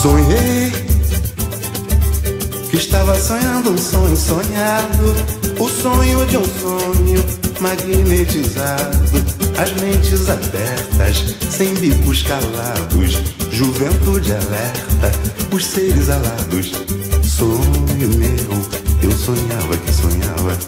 Sonhei que estava sonhando um sonho sonhado, o sonho de um sonho magnetizado, as mentes abertas, sem bicos calados, juventude alerta, os seres alados. Sonho meu, eu sonhava que sonhava.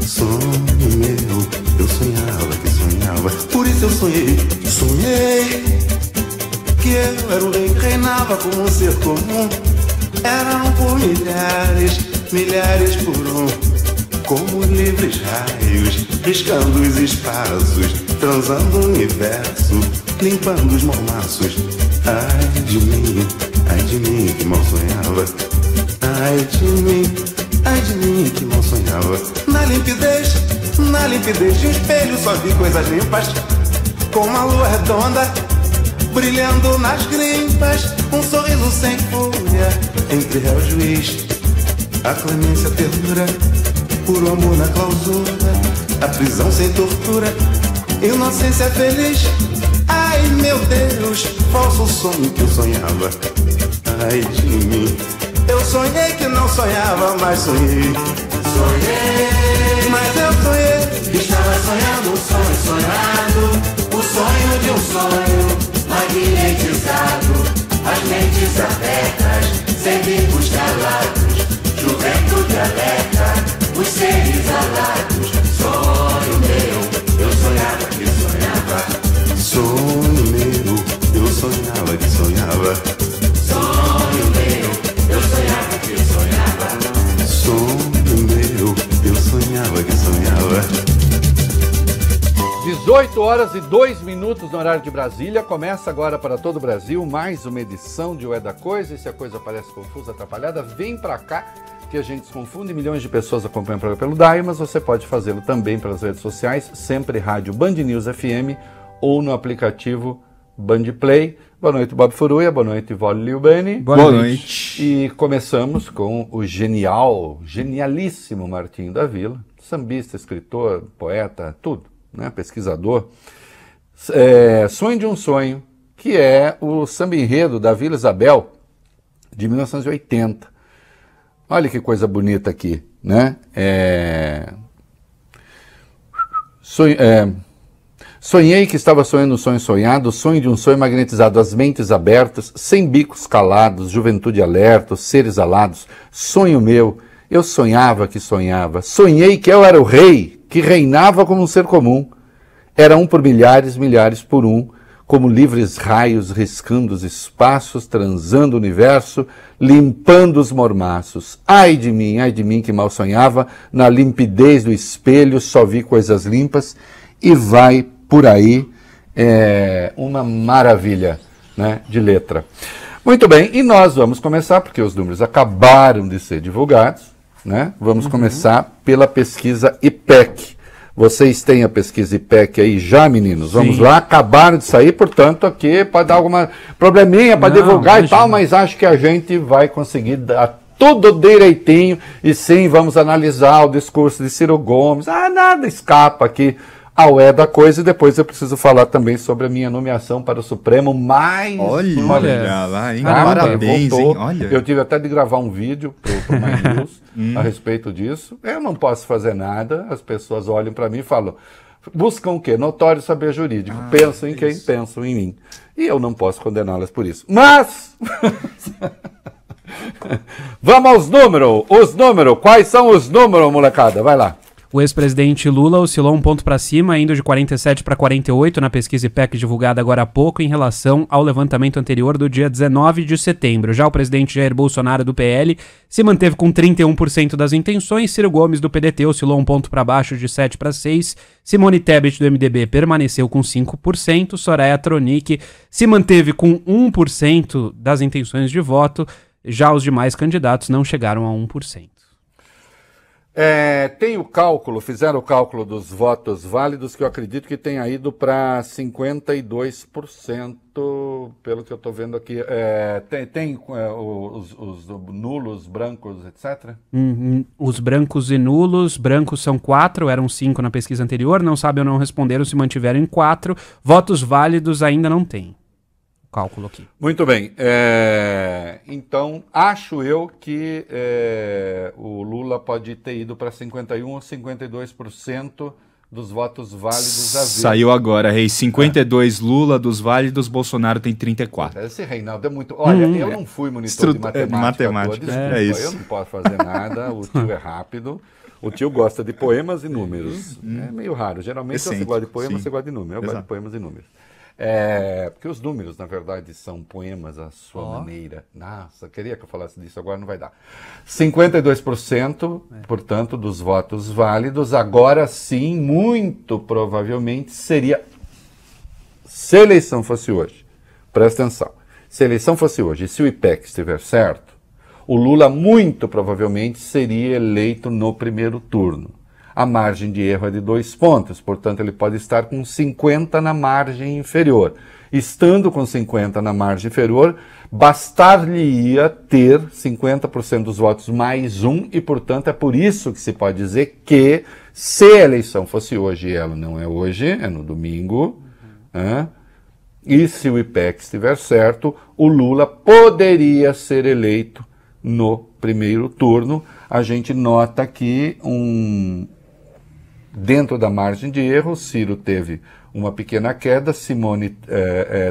Sonho meu, eu sonhava que sonhava. Por isso eu sonhei, sonhei que eu era o rei que reinava como um ser comum. Eram por milhares, milhares por um, como livres raios, riscando os espaços, transando o universo, limpando os mormaços. Ai de mim que mal sonhava. Ai de mim que mal sonhava. Na limpidez de um espelho só vi coisas limpas, com uma lua redonda brilhando nas grimpas, um sorriso sem folha entre réu e juiz, a clemência, a ternura, puro amor na clausura, a prisão sem tortura, inocência feliz. Ai meu Deus, falso sonho que eu sonhava. Ai de mim, eu sonhei que não sonhava, mas sonhei. Sonhei, mas eu sonhei. Estava sonhando um sonho sonhado, o sonho de um sonho magnetizado, as mentes abertas, sem bicos calados, juventude alerta, os seres alados. Sonho meu, eu sonhava que sonhava. Sonho meu, eu sonhava que sonhava. Sonho meu, eu sonhava que sonhava. Sonho meu, eu sonhava que sonhava. 18 horas e 2 minutos no horário de Brasília. Começa agora para todo o Brasil mais uma edição de O É da Coisa. E se a coisa parece confusa, atrapalhada, vem para cá que a gente desconfunde. Milhões de pessoas acompanham o programa pelo DAI, mas você pode fazê-lo também pelas redes sociais, sempre rádio Band News FM ou no aplicativo Band Play. Boa noite, Bob Furuia. Boa noite, Vole Liubani. Boa noite. E começamos com o genialíssimo Martinho da Vila, sambista, escritor, poeta, tudo, né? Pesquisador. Sonho de um Sonho, que é o samba enredo da Vila Isabel de 1980. Olha que coisa bonita aqui, né? Sonhei que estava sonhando um sonho sonhado, o sonho de um sonho magnetizado, as mentes abertas, sem bicos calados, juventude alerta, os seres alados. Sonho meu, eu sonhava que sonhava. Sonhei que eu era o rei, que reinava como um ser comum. Era um por milhares, milhares por um, como livres raios riscando os espaços, transando o universo, limpando os mormaços. Ai de mim que mal sonhava, na limpidez do espelho só vi coisas limpas. E vai por aí, uma maravilha, né, de letra. Muito bem, e nós vamos começar, porque os números acabaram de ser divulgados, né? Vamos começar pela pesquisa IPEC. Vocês têm a pesquisa IPEC aí já, meninos? Sim. Vamos lá, acabaram de sair, portanto, aqui pode dar alguma probleminha para divulgar, imagina, e tal, mas acho que a gente vai conseguir dar tudo direitinho, e sim, vamos analisar o discurso de Ciro Gomes. Nada escapa aqui ao É da Coisa, e depois eu preciso falar também sobre a minha nomeação para o Supremo, mas... Olha lá, hein? Parabéns, hein? Olha. Eu tive até de gravar um vídeo pro My News a respeito disso. Eu não posso fazer nada, as pessoas olham para mim e falam, buscam o quê? Notório saber jurídico. Pensam em quem? Pensam em mim. E eu não posso condená-las por isso. Mas... Vamos aos números. Os números. Quais são os números, molecada? Vai lá. O ex-presidente Lula oscilou um ponto para cima, indo de 47 para 48 na pesquisa IPEC divulgada agora há pouco em relação ao levantamento anterior do dia 19 de setembro. Já o presidente Jair Bolsonaro do PL se manteve com 31% das intenções, Ciro Gomes do PDT oscilou um ponto para baixo de 7 para 6, Simone Tebet do MDB permaneceu com 5%, Soraya Tronic se manteve com 1% das intenções de voto, já os demais candidatos não chegaram a 1%. Tem o cálculo, fizeram o cálculo dos votos válidos, que eu acredito que tenha ido para 52%, pelo que eu estou vendo aqui. Tem os nulos, brancos, etc? Os brancos e nulos, brancos são 4, eram 5 na pesquisa anterior, não sabem ou não responderam, se mantiveram em 4. Votos válidos ainda não tem. cálculo aqui. Muito bem. Então, acho eu que o Lula pode ter ido para 51% ou 52% dos votos válidos a ver. Saiu agora, Rei. 52 Lula, dos válidos, Bolsonaro tem 34. Esse Reinaldo é muito... Olha, eu não fui monitor de matemática. É isso. Eu não posso fazer nada, o tio é rápido. O tio gosta de poemas e números. É meio raro. Geralmente você gosta de poemas, você gosta de números. Eu gosto de poemas e números. Porque os números, na verdade, são poemas à sua maneira. Nossa, queria que eu falasse disso, agora não vai dar. 52%, portanto, dos votos válidos, agora sim, muito provavelmente, seria... Se a eleição fosse hoje, presta atenção, se a eleição fosse hoje e se o IPEC estiver certo, o Lula muito provavelmente seria eleito no primeiro turno. A margem de erro é de 2 pontos, portanto ele pode estar com 50 na margem inferior. Estando com 50 na margem inferior, bastar-lhe-ia ter 50% dos votos mais um, e portanto é por isso que se pode dizer que, se a eleição fosse hoje, e ela não é hoje, é no domingo, e se o IPEC estiver certo, o Lula poderia ser eleito no primeiro turno. A gente nota que dentro da margem de erro, Ciro teve uma pequena queda, Simone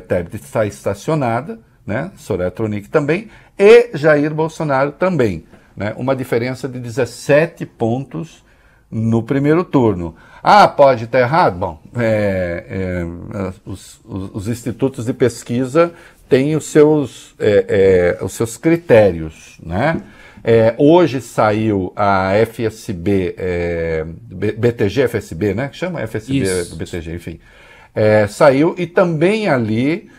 Tebet está estacionada, né? Soraya Tronic também, e Jair Bolsonaro também, né? Uma diferença de 17 pontos no primeiro turno. Pode estar errado? Bom, os institutos de pesquisa têm os seus critérios, né? Hoje saiu a FSB, BTG, FSB, né? Que chama FSB do BTG, enfim. Saiu, e também ali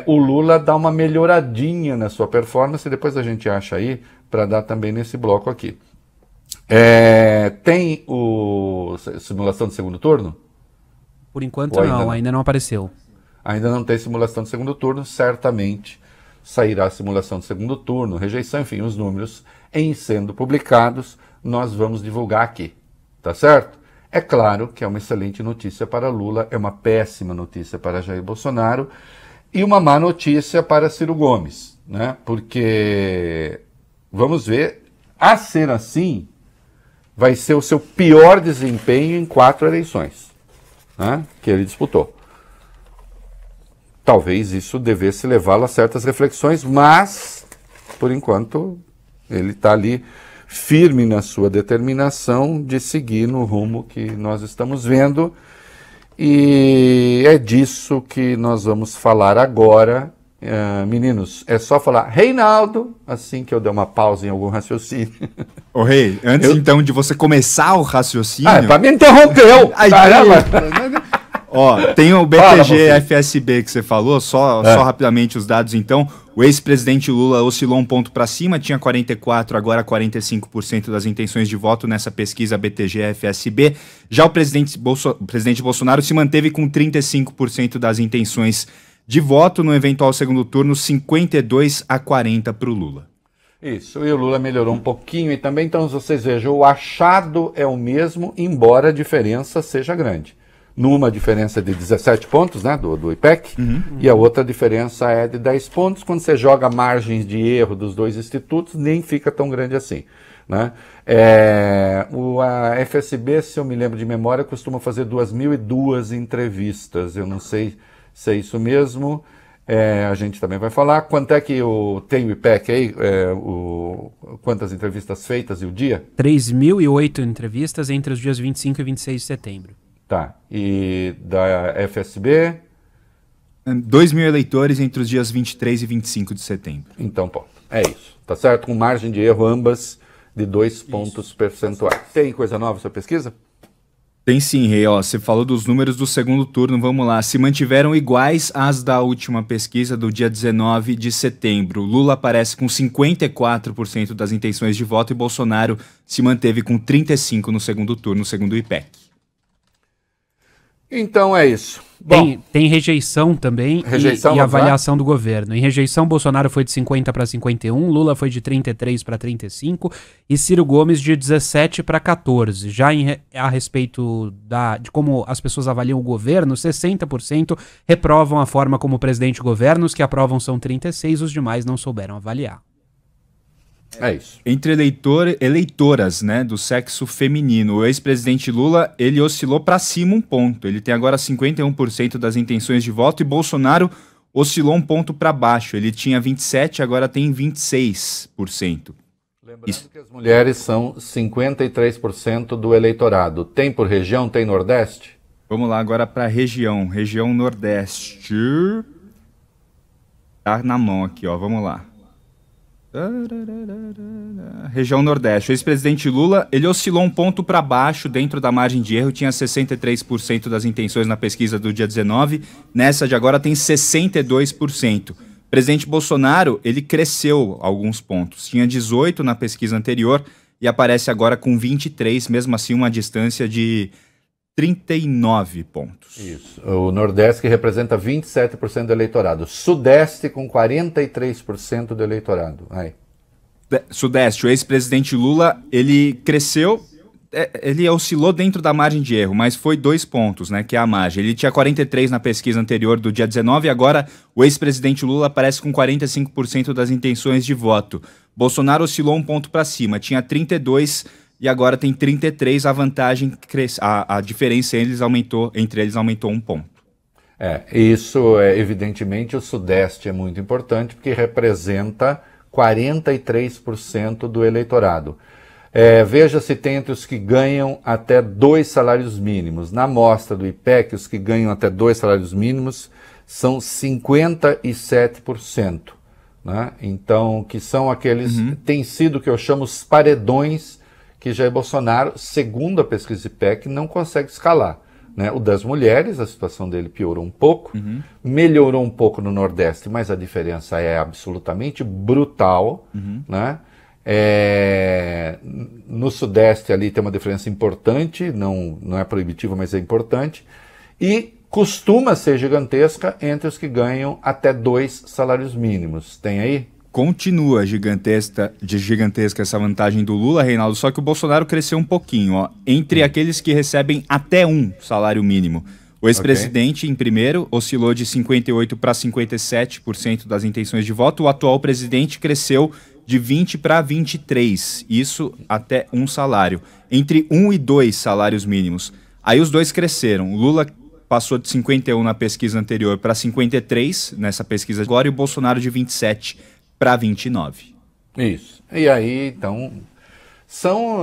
o Lula dá uma melhoradinha na sua performance, e depois a gente acha aí para dar também nesse bloco aqui. Tem simulação de segundo turno? Por enquanto ainda não apareceu. Ainda não tem simulação de segundo turno, certamente sairá a simulação de segundo turno, rejeição, enfim, os números em sendo publicados, nós vamos divulgar aqui, tá certo? É claro que é uma excelente notícia para Lula, é uma péssima notícia para Jair Bolsonaro e uma má notícia para Ciro Gomes, né? Porque, vamos ver, a ser assim, vai ser o seu pior desempenho em 4 eleições, né, que ele disputou. Talvez isso devesse levá-lo a certas reflexões, mas, por enquanto, ele está ali firme na sua determinação de seguir no rumo que nós estamos vendo. E é disso que nós vamos falar agora. Meninos, é só falar Reinaldo, assim que eu der uma pausa em algum raciocínio. Ô Rei, antes então de você começar o raciocínio... Para me interrompeu! Caramba! Tem o BTG FSB que você falou, só rapidamente os dados então. O ex-presidente Lula oscilou um ponto para cima, tinha 44%, agora 45% das intenções de voto nessa pesquisa BTG FSB. Já o presidente Bolsonaro se manteve com 35% das intenções de voto, no eventual segundo turno, 52-40 para o Lula. Isso, e o Lula melhorou um pouquinho e também, então vocês vejam, o achado é o mesmo, embora a diferença seja grande. Numa diferença de 17 pontos, né, do IPEC, e a outra diferença é de 10 pontos. Quando você joga margens de erro dos dois institutos, nem fica tão grande assim, né? A FSB, se eu me lembro de memória, costuma fazer 2.002 entrevistas. Eu não sei se é isso mesmo. A gente também vai falar. Quanto é que tem o IPEC aí? Quantas entrevistas feitas e o dia? 3.008 entrevistas entre os dias 25 e 26 de setembro. Tá. E da FSB? 2.000 eleitores entre os dias 23 e 25 de setembro. Então, ponto. É isso. Tá certo? Com margem de erro ambas de 2 pontos percentuais. Tem coisa nova na sua pesquisa? Tem sim, Rei. Você falou dos números do segundo turno, vamos lá. Se mantiveram iguais às da última pesquisa do dia 19 de setembro. Lula aparece com 54% das intenções de voto e Bolsonaro se manteve com 35% no segundo turno, segundo o IPEC. Então é isso. Bom, Tem rejeição também Rejeição, e vamos lá? avaliação do governo. Em rejeição, Bolsonaro foi de 50 para 51, Lula foi de 33 para 35 e Ciro Gomes de 17 para 14. Já a respeito de como as pessoas avaliam o governo, 60% reprovam a forma como o presidente governa, os que aprovam são 36, os demais não souberam avaliar. é isso. Entre eleitoras, né, do sexo feminino, o ex-presidente Lula, ele oscilou para cima um ponto. Ele tem agora 51% das intenções de voto e Bolsonaro oscilou um ponto para baixo. Ele tinha 27%, agora tem 26%. Lembrando que as mulheres são 53% do eleitorado. Tem por região, tem Nordeste? Vamos lá agora para a região Nordeste. Tá na mão aqui, ó, vamos lá. Região Nordeste. O ex-presidente Lula, ele oscilou um ponto para baixo dentro da margem de erro, tinha 63% das intenções na pesquisa do dia 19, nessa de agora tem 62%. O presidente Bolsonaro, ele cresceu alguns pontos, tinha 18 na pesquisa anterior e aparece agora com 23, mesmo assim uma distância de 39 pontos. Isso. O Nordeste que representa 27% do eleitorado. Sudeste com 43% do eleitorado. Aí. Sudeste, o ex-presidente Lula, ele cresceu, ele oscilou dentro da margem de erro, mas foi 2 pontos, né, que é a margem. Ele tinha 43 na pesquisa anterior do dia 19 e agora o ex-presidente Lula aparece com 45% das intenções de voto. Bolsonaro oscilou um ponto para cima, tinha 32 e agora tem 33, a vantagem, a diferença entre eles aumentou um ponto. Isso, evidentemente, o Sudeste é muito importante porque representa 43% do eleitorado. Veja se tem entre os que ganham até 2 salários mínimos. Na amostra do IPEC, os que ganham até 2 salários mínimos são 57%. Né? Então, que são aqueles, tem sido o que eu chamo os paredões que Jair Bolsonaro, segundo a pesquisa IPEC, não consegue escalar. Né? O das mulheres, a situação dele piorou um pouco, melhorou um pouco no Nordeste, mas a diferença é absolutamente brutal. Né? No Sudeste ali tem uma diferença importante, não é proibitiva, mas é importante, e costuma ser gigantesca entre os que ganham até 2 salários mínimos. Tem aí? Continua gigantesca essa vantagem do Lula, Reinaldo, só que o Bolsonaro cresceu um pouquinho, ó, entre aqueles que recebem até 1 salário mínimo. O ex-presidente, em primeiro, oscilou de 58% para 57% das intenções de voto. O atual presidente cresceu de 20% para 23%, isso até 1 salário. Entre 1 e 2 salários mínimos. Aí os dois cresceram. O Lula passou de 51% na pesquisa anterior para 53% nessa pesquisa agora e o Bolsonaro de 27% para 29%. Isso. E aí, então, são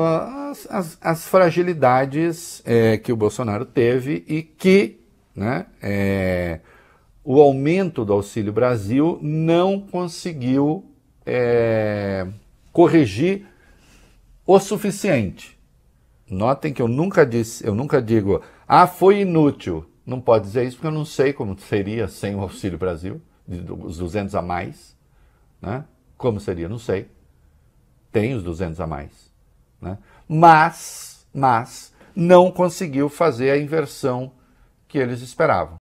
as fragilidades que o Bolsonaro teve e que, né, o aumento do Auxílio Brasil não conseguiu corrigir o suficiente. Notem que eu nunca digo, foi inútil. Não pode dizer isso porque eu não sei como seria sem o Auxílio Brasil, os 200 a mais. Né? Como seria? Não sei. Tem os 200 a mais. Né? Mas não conseguiu fazer a inversão que eles esperavam.